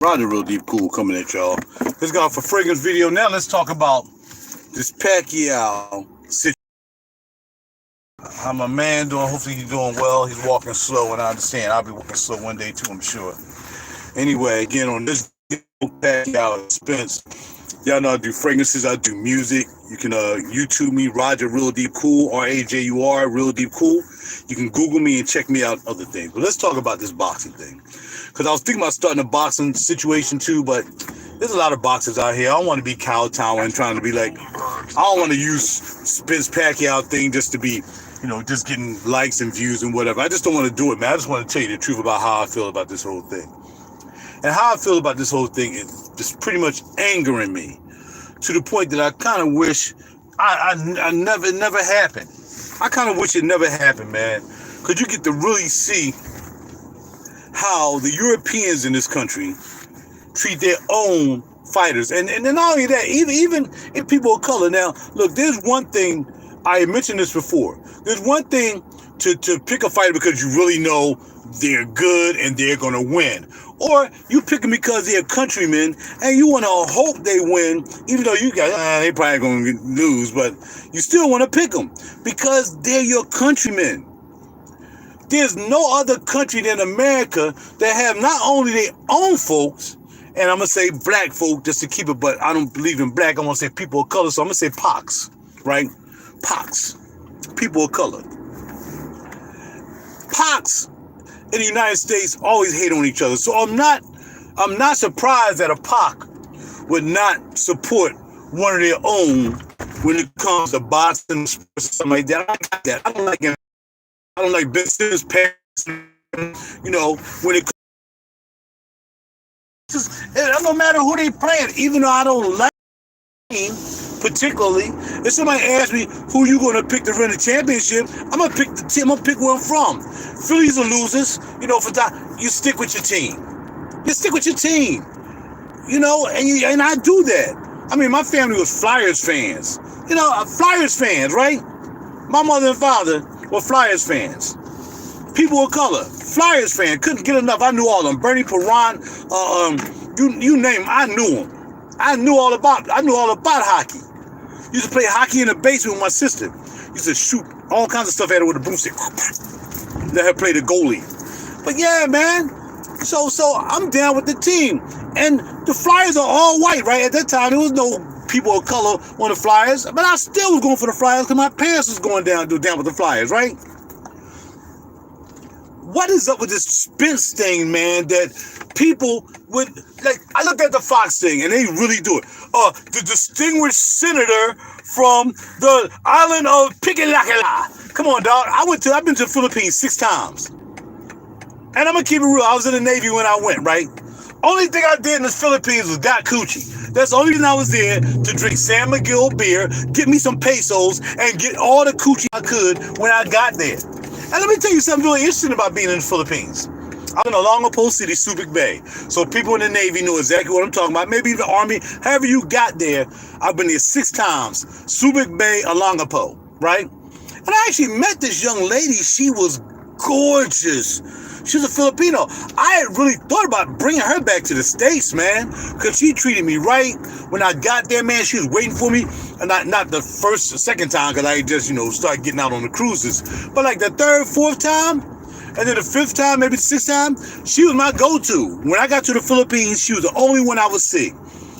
RaJuR Real Deep Cool coming at y'all. Let's go for fragrance video. Now let's talk about this Pacquiao situation. I'm a man doing, hopefully he's doing well. He's walking slow, and I understand. I'll be walking slow one day too, I'm sure. Anyway, again, on this Pacquiao Spence, y'all know I do fragrances, I do music. You can YouTube me, RaJuR Real Deep Cool, RaJuR Real Deep Cool. You can Google me and check me out other things. But let's talk about this boxing thing. Because I was thinking about starting a boxing situation too, but there's a lot of boxers out here. I don't want to be kowtowing, trying to be like, I don't want to use Spence Pacquiao thing just to be, just getting likes and views and whatever. I just don't want to do it, man. I just want to tell you the truth about how I feel about this whole thing. And how I feel about this whole thing is just pretty much angering me to the point that I kind of wish it never happened. I kind of wish it never happened, man. Because you get to really see how the Europeans in this country treat their own fighters. And not only that, even if people of color. Now, look, there's one thing, I mentioned this before. There's one thing to pick a fighter because you really know they're good and they're going to win. Or you pick them because they're countrymen and you want to hope they win, even though you got, they probably going to lose, but you still want to pick them because they're your countrymen. There's no other country than America that have not only their own folks, and I'm going to say black folk just to keep it, but I don't believe in black. I'm going to say people of color, so I'm going to say pox, right? Pox, people of color. Pox in the United States always hate on each other. So I'm not surprised that a POC would not support one of their own when it comes to boxing or something like that. I got that. I don't like Ben Simmons' parents, when it no matter who they playing, even though I don't like him particularly, if somebody asks me who you going to pick to win the championship, I'm going to pick the team. I'm going to pick where I'm from. Phillies are losers, you stick with your team. You stick with your team, and I do that. I mean, my family was Flyers fans, Flyers fans, right? My mother and father were Flyers fans. People of color, Flyers fans, couldn't get enough. I knew all of them. Bernie Perron, you name them, I knew them. I knew all about hockey. Used to play hockey in the basement with my sister. Used to shoot all kinds of stuff at her with a broomstick. Let her play the goalie. But yeah, man. So I'm down with the team. And the Flyers are all white, right? At that time, there was no people of color on the Flyers. But I still was going for the Flyers because my parents was going down with the Flyers, right? What is up with this Spence thing, man, that people would, I looked at the Fox thing, and they really do it. The distinguished senator from the island of Piquilacala. Come on, dog. I've been to the Philippines 6 times. And I'm going to keep it real. I was in the Navy when I went, right? Only thing I did in the Philippines was got coochie. That's the only reason I was there, to drink San Miguel beer, get me some pesos, and get all the coochie I could when I got there. And let me tell you something really interesting about being in the Philippines. I'm in Olongapo City, Subic Bay. So people in the Navy know exactly what I'm talking about. Maybe the Army, however you got there. I've been there 6 times. Subic Bay, Olongapo, right? And I actually met this young lady. She was gorgeous. She was a Filipino. I had really thought about bringing her back to the States, man, because she treated me right. When I got there, man, she was waiting for me. And not the second time, because I just, started getting out on the cruises. But like the 3rd, 4th time, and then the 5th time, maybe the 6th time, she was my go-to. When I got to the Philippines, she was the only one I would see.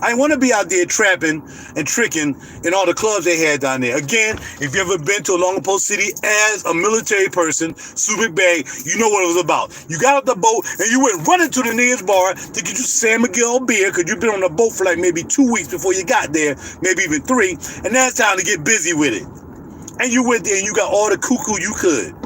I didn't want to be out there trapping and tricking in all the clubs they had down there. Again, if you ever been to Olongapo City as a military person, Subic Bay, you know what it was about. You got off the boat and you went running to the nearest bar to get you San Miguel beer, because you've been on the boat for like maybe 2 weeks before you got there, maybe even 3, and now it's time to get busy with it. And you went there and you got all the cuckoo you could.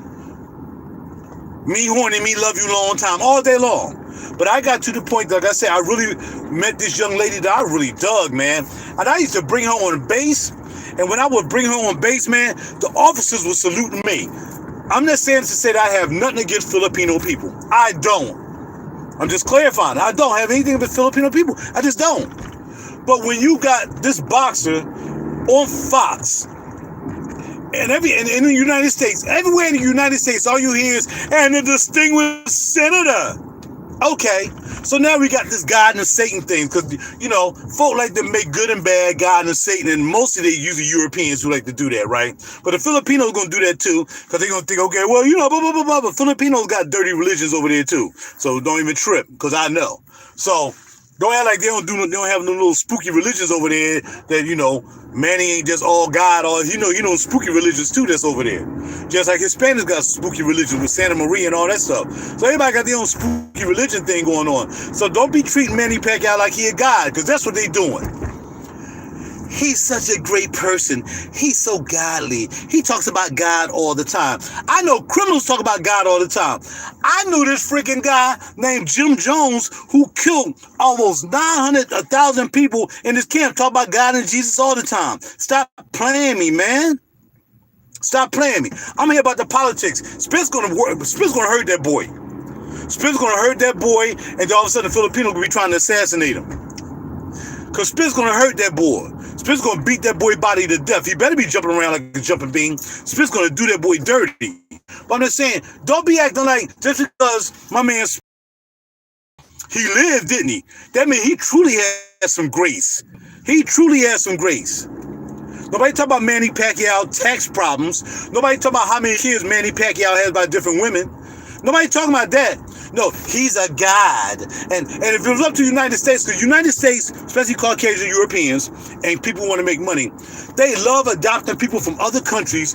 Me horny, me love you long time, all day long. But I got to the point, like I said, I really met this young lady that I really dug, man. And I used to bring her on base. And when I would bring her on base, man, the officers would salute me. I'm not saying to say that I have nothing against Filipino people. I don't. I'm just clarifying. I don't have anything against Filipino people. I just don't. But when you got this boxer on Fox, and in the United States, everywhere in the United States, all you hear is, and the distinguished senator. Okay, so now we got this God and Satan thing, because, folk like to make good and bad, God and Satan, and mostly they usually Europeans who like to do that, right? But the Filipinos going to do that too, because they're going to think, okay, well, blah, blah, blah, blah, but Filipinos got dirty religions over there too, so don't even trip, because I know. So, don't act like they don't have no little spooky religions over there that, Manny ain't just all God, or, spooky religions too that's over there. Just like Hispanics got spooky religions with Santa Maria and all that stuff. So everybody got their own spooky religion thing going on. So don't be treating Manny Pacquiao like he a God, because that's what they doing. He's such a great person. He's so godly. He talks about God all the time. I know criminals talk about God all the time. I knew this freaking guy named Jim Jones who killed almost 1,000 people in this camp, talk about God and Jesus all the time. Stop playing me, man. Stop playing me. I'm here about the politics. Spence gonna hurt that boy. Spence gonna hurt that boy, and then all of a sudden the Filipinos will be trying to assassinate him. Because Spence gonna hurt that boy. Spence gonna beat that boy body to death. He better be jumping around like a jumping bean. Spence gonna do that boy dirty. But I'm just saying, don't be acting like just because my man, he lived, didn't he? That means he truly has some grace. He truly has some grace. Nobody talk about Manny Pacquiao tax problems. Nobody talk about how many kids Manny Pacquiao has by different women. Nobody talking about that. No, he's a god. And if it was up to the United States, because United States, especially Caucasian Europeans, and people who want to make money, they love adopting people from other countries,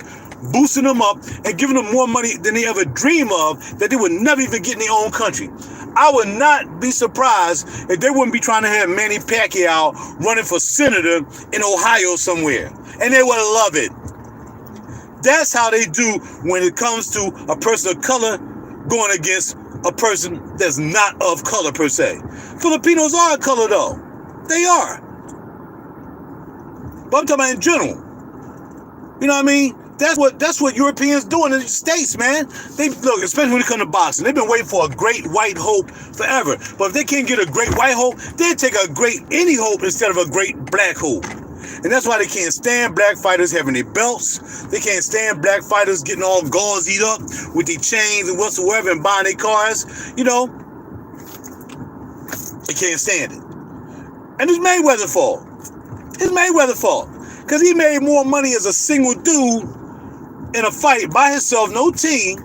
boosting them up, and giving them more money than they ever dream of, that they would never even get in their own country. I would not be surprised if they wouldn't be trying to have Manny Pacquiao running for senator in Ohio somewhere. And they would love it. That's how they do when it comes to a person of color going against a person that's not of color per se. Filipinos are of color though. They are. But I'm talking about in general. You know what I mean? That's what Europeans do in the States, man. They look, especially when it comes to boxing, they've been waiting for a great white hope forever. But if they can't get a great white hope, they'll take a great any hope instead of a great black hope. And that's why they can't stand black fighters having their belts. They can't stand black fighters getting all gauzied up with their chains and whatsoever and buying their cars. They can't stand it. And it's Mayweather's fault. It's Mayweather's fault. Because he made more money as a single dude in a fight by himself, no team.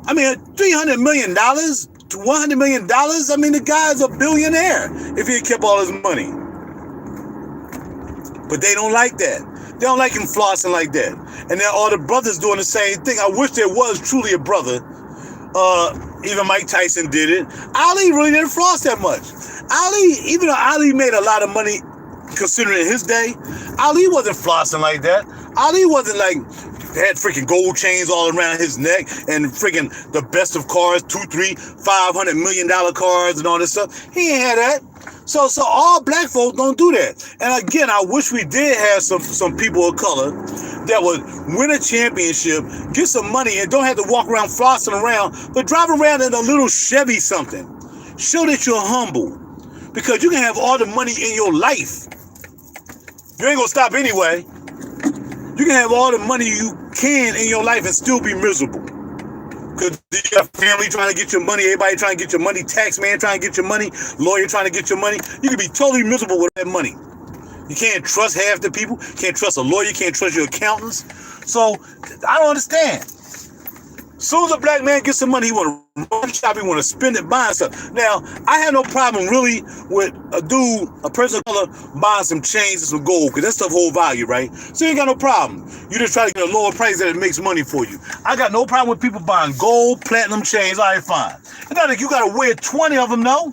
I mean, $300 million to $100 million. I mean, the guy's a billionaire if he had kept all his money. But they don't like that. They don't like him flossing like that. And then all the brothers doing the same thing. I wish there was truly a brother. Even Mike Tyson did it. Ali really didn't floss that much. Even though Ali made a lot of money considering his day, Ali wasn't flossing like that. Ali wasn't like, had freaking gold chains all around his neck and freaking the best of cars, $200, $300, $500 million cars and all this stuff. He ain't had that. So all black folks don't do that. And again, I wish we did have some people of color that would win a championship, get some money, and don't have to walk around flossing around, but drive around in a little Chevy something. Show that you're humble. Because you can have all the money in your life. You ain't gonna stop anyway. You can have all the money you can in your life and still be miserable. Because you got family trying to get your money, everybody trying to get your money, tax man trying to get your money, lawyer trying to get your money. You can be totally miserable with that money. You can't trust half the people, can't trust a lawyer, can't trust your accountants. So, I don't understand. As soon as a black man gets some money, he want to run shop, he want to spend it buying stuff. Now, I have no problem really with a person of color buying some chains and some gold, because that stuff hold value, right? So you ain't got no problem. You just try to get a lower price that it makes money for you. I got no problem with people buying gold, platinum chains. All right, fine. And now you got to wear 20 of them, no?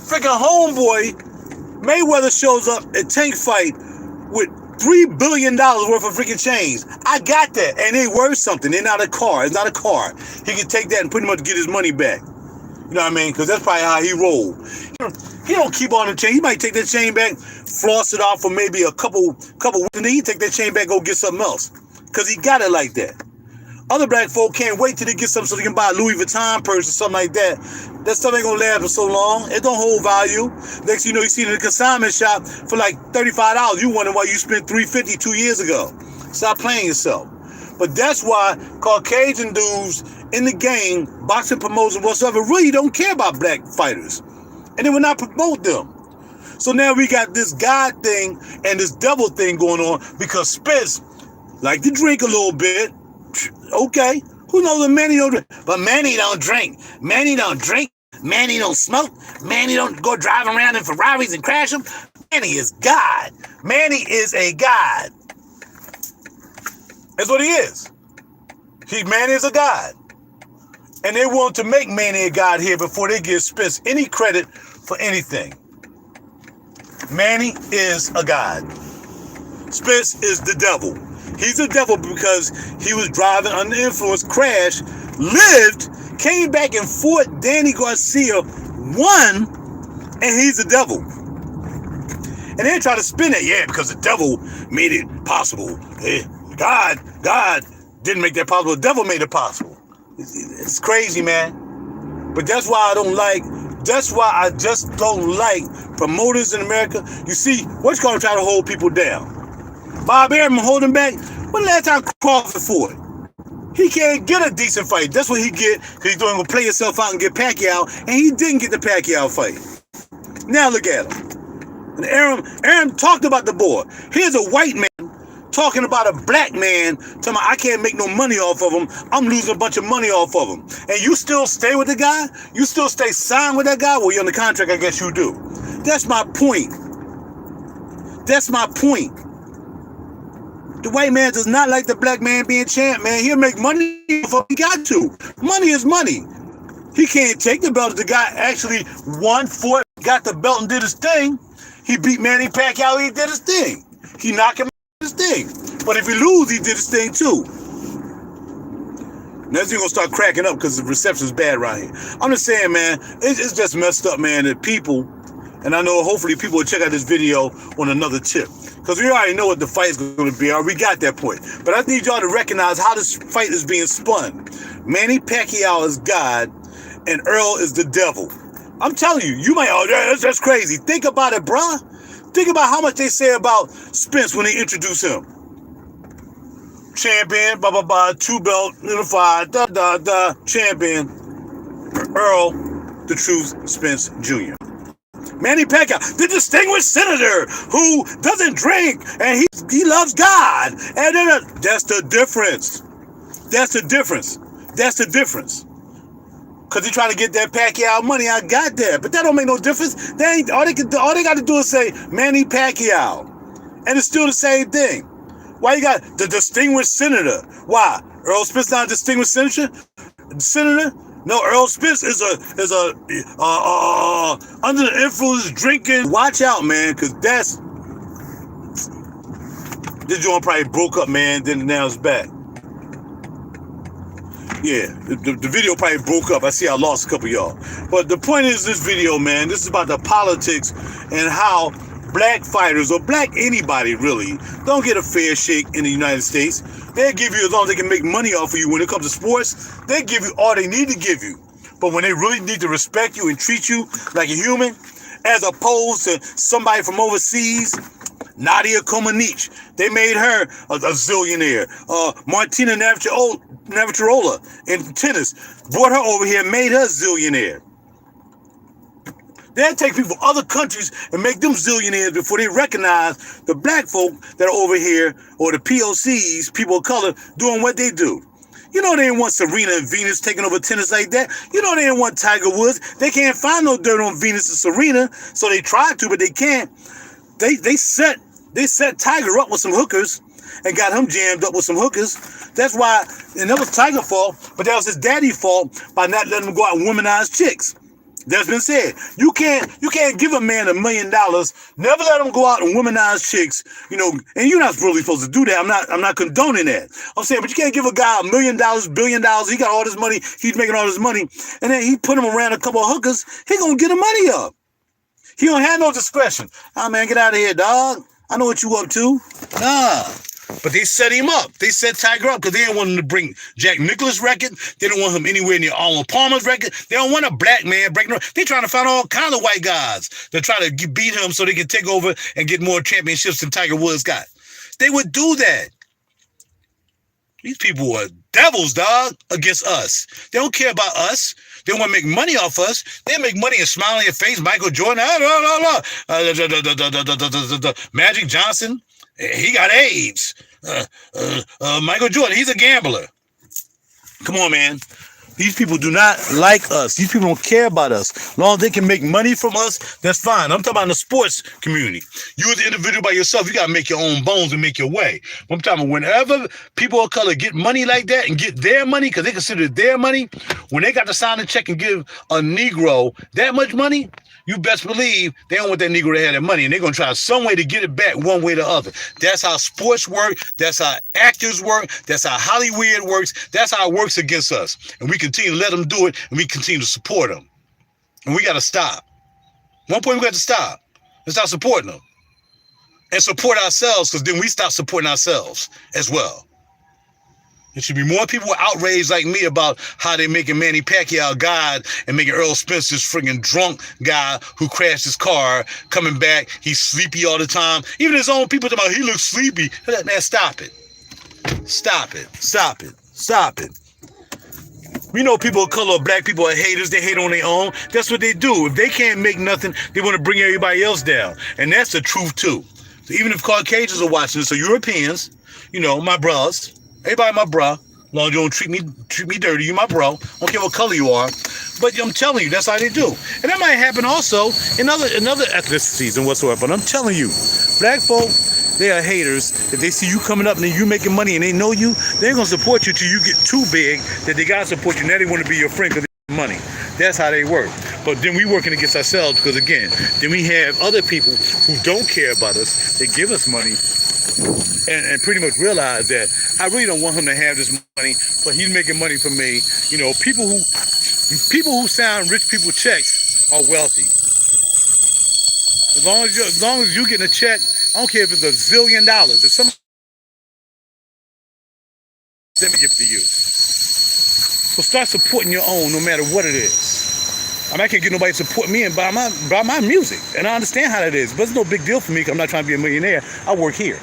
Freaking homeboy, Mayweather shows up at Tank Fight with $3 billion worth of freaking chains. I got that. And they worth something. They're not a car. It's not a car. He can take that and pretty much get his money back. You know what I mean? Because that's probably how he rolled. He don't keep all the chain. He might take that chain back, floss it off for maybe a couple weeks, and then he take that chain back, go get something else. Because he got it like that. Other black folk can't wait till they get something so they can buy a Louis Vuitton purse or something like that. That stuff ain't gonna last for so long. It don't hold value. Next you know, you see it in the consignment shop for like $35. You wonder why you spent $350 2 years ago. Stop playing yourself. But that's why Caucasian dudes in the game, boxing promoters and whatsoever, really don't care about black fighters. And they will not promote them. So now we got this God thing and this devil thing going on because Spence like to drink a little bit. Okay. Who knows that Manny don't drink? But Manny don't drink. Manny don't drink. Manny don't smoke. Manny don't go drive around in Ferraris and crash them. Manny is God. Manny is a God. That's what he is. Manny is a God. And they want to make Manny a God here before they give Spence any credit for anything. Manny is a God. Spence is the devil. He's the devil because he was driving under influence, crashed, lived, came back and fought Danny Garcia, won, and he's the devil. And they try to spin it, yeah, because the devil made it possible. God didn't make that possible. The devil made it possible. It's crazy, man. But that's why I just don't like promoters in America. You see, what's going to try to hold people down? Bob Arum holding back. When the last time Crawford fought? He can't get a decent fight. That's what he get because he's going to play himself out and get Pacquiao, and he didn't get the Pacquiao fight. Now look at him. And Arum talked about the boy. Here's a white man talking about a black man, telling me I can't make no money off of him. I'm losing a bunch of money off of him. And you still stay with the guy? You still stay signed with that guy? Well, you're on the contract, I guess you do. That's my point. That's my point. The white man does not like the black man being champ, man. He'll make money if he got to. Money is money. He can't take the belt if the guy actually won, fought, got the belt and did his thing. He beat Manny Pacquiao, he did his thing. He knocked him out his thing. But if he lose, he did his thing too. Now he's gonna start cracking up because the reception's bad around here. I'm just saying, man, it's just messed up, man, that people, and I know hopefully people will check out this video on another tip. Because we already know what the fight is going to be. We got that point. But I need y'all to recognize how this fight is being spun. Manny Pacquiao is God, and Errol is the devil. I'm telling you, you might, that's crazy. Think about it, bruh. Think about how much they say about Spence when they introduce him. Champion, blah, blah, blah, 2-belt, unified, champion. Errol, the truth, Spence Jr. Manny Pacquiao, the distinguished senator who doesn't drink and he loves God. And that's the difference. That's the difference. That's the difference. Because he's trying to get that Pacquiao money. I got that. But that don't make no difference. All they got to do is say Manny Pacquiao. And it's still the same thing. Why you got the distinguished senator? Why? Errol Spence not a distinguished senator? No, Errol Spence is a under the influence drinking. Watch out, man, because this joint probably broke up, man. Then now it's back. Yeah, the video probably broke up. I see I lost a couple of y'all. But the point is this video, man, this is about the politics and how black fighters, or black anybody really, don't get a fair shake in the United States. They'll give you as long as they can make money off of you when it comes to sports. They give you all they need to give you. But when they really need to respect you and treat you like a human, as opposed to somebody from overseas, Nadia Comaneci, they made her a zillionaire. Martina Navratilova in tennis, brought her over here, made her zillionaire. They'll take people from other countries and make them zillionaires before they recognize the black folk that are over here, or the POCs, people of color, doing what they do. You know they didn't want Serena and Venus taking over tennis like that. You know they didn't want Tiger Woods. They can't find no dirt on Venus and Serena, so they tried to, but they can't. They set Tiger up with some hookers and got him jammed up with some hookers. That's why, and that was Tiger's fault, but that was his daddy's fault by not letting him go out and womanize chicks. That's been said. You can't give a man $1 million. Never let him go out and womanize chicks. You know, and you're not really supposed to do that. I'm not condoning that. I'm saying, but you can't give a guy $1 million, $1 billion. He got all this money. He's making all this money, and then he put him around a couple of hookers. He gonna get the money up. He don't have no discretion. Oh man, get out of here, dog. I know what you up to. Nah. But they set him up. They set Tiger up because they didn't want him to bring Jack Nicklaus' record. They don't want him anywhere near Arnold Palmer's record. They don't want a black man breaking. They trying to find all kinds of white guys that try to beat him so they can take over and get more championships than Tiger Woods got. They would do that. These people are devils, dog, against us. They don't care about us. They want to make money off us. They make money and smile on your face. Michael Jordan, Magic Johnson, he got AIDS. Michael Jordan, he's a gambler. Come on, man. These people do not like us. These people don't care about us. As long as they can make money from us, that's fine. I'm talking about in the sports community. You as an individual by yourself, you got to make your own bones and make your way. I'm talking about whenever people of color get money like that and get their money, because they consider it their money, when they got to sign a check and give a Negro that much money, you best believe they don't want that Negro to have that money, and they're going to try some way to get it back one way or the other. That's how sports work. That's how actors work. That's how Hollywood works. That's how it works against us. And we continue to let them do it, and we continue to support them. And we got to stop. One point we got to stop. Let's stop supporting them. And support ourselves, because then we stop supporting ourselves as well. There should be more people outraged like me about how they're making Manny Pacquiao God and making Errol Spence this friggin' drunk guy who crashed his car, coming back. He's sleepy all the time. Even his own people talking about he looks sleepy. Man, stop it. Stop it. Stop it. Stop it. We know people of color, black people are haters. They hate on their own. That's what they do. If they can't make nothing, they want to bring everybody else down. And that's the truth, too. So even if Caucasians are watching this, so Europeans, my bros, everybody my bro, as long as you don't treat me dirty, you my bro. I don't care what color you are. But I'm telling you, that's how they do. And that might happen also in other ethnicities and whatsoever. But I'm telling you, black folk, they are haters. If they see you coming up and you making money and they know you, they ain't going to support you till you get too big that they got to support you. Now they want to be your friend because they have money. That's how they work. But then we working against ourselves because, again, then we have other people who don't care about us. They give us money and pretty much realize that I really don't want him to have this money, but he's making money for me. People who sign rich people checks are wealthy. As long as you getting a check, I don't care if it's $1 zillion. If somebody let me give it to you. So start supporting your own, no matter what it is. I can't get nobody to support me and buy my music, and I understand how that is. But it's no big deal for me because I'm not trying to be a millionaire. I work here.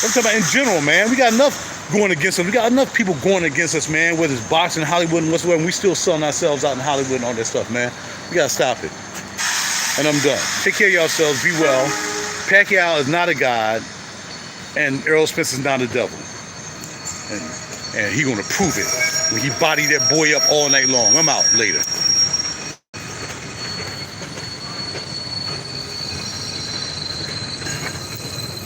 I'm talking about in general, man. We got enough going against us. We got enough people going against us, man. Whether it's boxing, Hollywood, and whatsoever, and we still selling ourselves out in Hollywood and all that stuff, man. We gotta stop it. And I'm done. Take care of yourselves. Be well. Pacquiao is not a god, and Errol Spence is not a devil. And he gonna prove it when he body that boy up all night long. I'm out later.